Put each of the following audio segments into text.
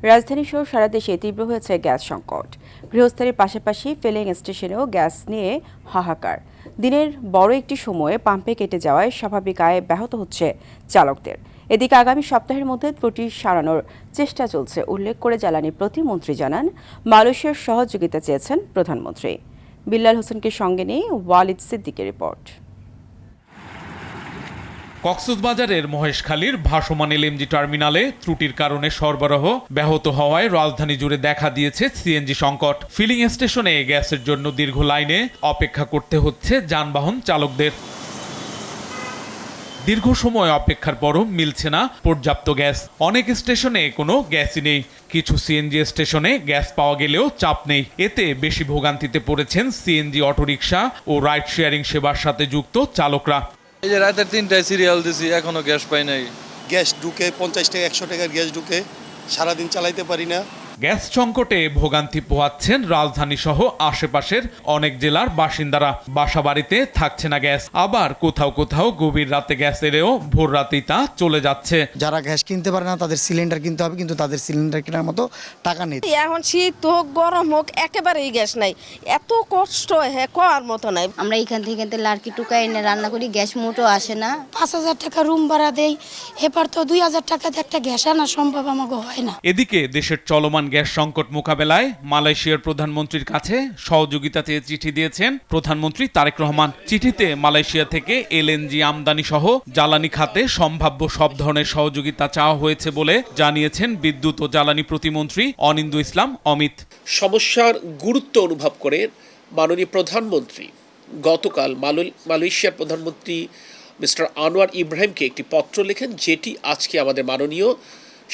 রাজধানীসহ সারা দেশে তীব্র হয়েছে গ্যাস সংকট। গৃহস্থালির পাশাপাশি ফিলিং স্টেশনেও গ্যাস নিয়ে হাহাকার। দিনের বড় একটি সময়ে পাম্পে কেটে যাওয়ায় স্বাভাবিক আয় ব্যাহত হচ্ছে চালকদের। এদিকে আগামী সপ্তাহের মধ্যে ত্রুটি সারানোর চেষ্টা চলছে উল্লেখ করে জ্বালানি প্রতিমন্ত্রী জানান, মালয়েশিয়ার সহযোগিতা চেয়েছেন প্রধানমন্ত্রী। বিল্লাল হোসেনকে সঙ্গে নিয়ে ওয়ালিদ সিদ্দিকের রিপোর্ট। কক্সবাজারের মহেশখালীর ভাসমান এলএনজি টার্মিনালে ত্রুটির কারণে সরবরাহ ব্যাহত হওয়ায় রাজধানী জুড়ে দেখা দিয়েছে সিএনজি সংকট। ফিলিং স্টেশনে গ্যাসের জন্য দীর্ঘ লাইনে অপেক্ষা করতে হচ্ছে যানবাহন চালকদের। দীর্ঘ সময় অপেক্ষার পরও মিলছে না পর্যাপ্ত গ্যাস। অনেক স্টেশনে কোনো গ্যাসই নেই। কিছু সিএনজি স্টেশনে গ্যাস পাওয়া গেলেও চাপ নেই। এতে বেশি ভোগান্তিতে পড়েছেন সিএনজি অটোরিকশা ও রাইড শেয়ারিং সেবার সাথে যুক্ত চালকরা। এই যে রাতের 3টায় সিরিয়াল দিছি, এখনো গ্যাস পাই নাই। গ্যাস ঢুকে 50 টাকা 100 টাকার গ্যাস ঢুকে, সারাদিন চালাইতে পারি না। গ্যাস সংকটে ভোগান্তি পোহাচ্ছেন রাজধানী সহ আশেপাশের অনেক জেলার বাসিন্দারা। বাসাবাড়িতে থাকছে না গ্যাস, আবার কোথাও কোথাও গভীর রাতে গ্যাস এলেও ভোর রাতেই তা চলে যাচ্ছে। যারা গ্যাস কিনতে পারে না তাদের সিলিন্ডার কিনতে হবে, কিন্তু তাদের সিলিন্ডার কেনার মতো টাকা নেই। এখন শীত হোক গরম হোক একেবারেই গ্যাস নাই, এত কষ্ট হওয়ার মতো নাই। আমরা এখান থেকে লাড়কি টুকা এনে রান্না করি, গ্যাস মোটো আসে না। 5,000 টাকা রুম ভাড়া দেই, এবার তো 2,000 টাকাতে একটা গ্যাস আনা সম্ভব আমাকে হয় না। এদিকে দেশের চলমান গ্যাস সংকট মোকাবেলায় মালয়েশিয়ার প্রধানমন্ত্রীর কাছে সহযোগিতা চেয়ে চিঠি দিয়েছেন প্রধানমন্ত্রী তারেক রহমান। চিঠিতে মালয়েশিয়া থেকে এলএনজি আমদানি সহ জ্বালানি খাতে সম্ভাব্য সব ধরনের সহযোগিতা চাওয়া হয়েছে বলে জানিয়েছেন বিদ্যুৎ ও জ্বালানি প্রতিমন্ত্রী অনিন্দু ইসলাম অমিত। সমস্যার গুরুত্ব অনুভব করে মাননীয় প্রধানমন্ত্রী গতকাল মালয়েশিয়ার প্রধানমন্ত্রী মিস্টার আনোয়ার ইব্রাহিমকে একটি পত্র লেখেন, যেটি আজকে আমাদের মাননীয়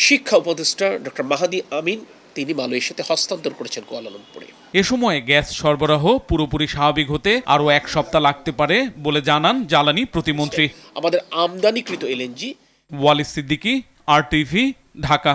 শিক্ষা উপদেষ্টা ডক্টর মাহাদি আমিন তিনি মালয়েশিয়াতে হস্তান্তর করেছেন কুয়ালালামপুরে। এ সময় গ্যাস সরবরাহ পুরোপুরি স্বাভাবিক হতে আরও 1 সপ্তাহ লাগতে পারে বলে জানান জ্বালানি প্রতিমন্ত্রী। আমাদের আমদানিকৃত এলএনজি। ওয়ালিদ সিদ্দিকী, RTV, ঢাকা।